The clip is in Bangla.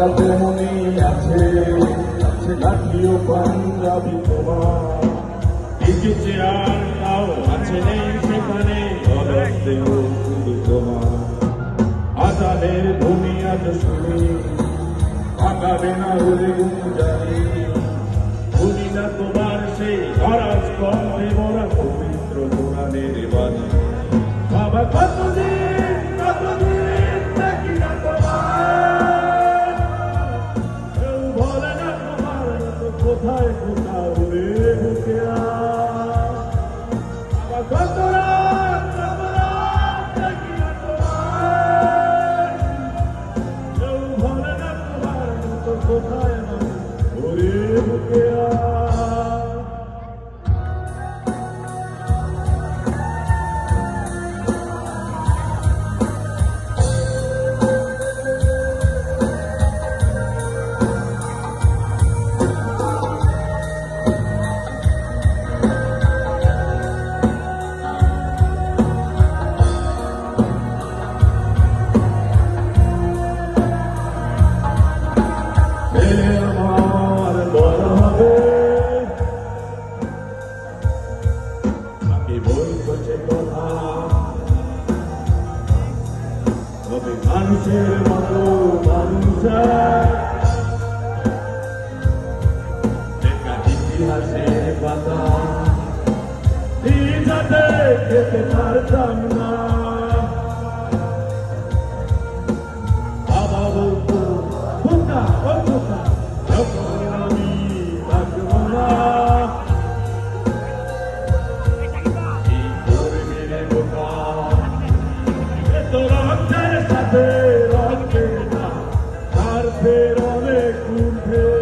তবে মনে আছে আছে লাঠিও পাঞ্জাবি তোমার লিখেছে আর তাও আছে নেই সেখানে অরক্তেও শুধু তোমার আজানের ধ্বনি আজ শুনি আগাবে না হলে জানি শুনি না তোমার সেই ধরাজ কণ্ঠে মোরা পবিত্র কোরআনের বাণী বাবা কতদিন দেখি না তোমার কেউ বলে না তোমার তো কোথায় কোথাও রে বুকে বাবা কত রাত দেখি না তোমার কেউ বলে না তোমার তো কোথায় ওরে বুকে আমার বড় হবে বাকি বলছে কথা তবে মানুষের মতো মানুষ ইতিহাসের পাতা যাতে খেতে পারতাম না বাবা বলতো খোকা ও খোকা যখন আমি থাকবো না কি করবি রে বোকা এত রক্তের সাথে রক্তের না তার ফের অনেক উঠে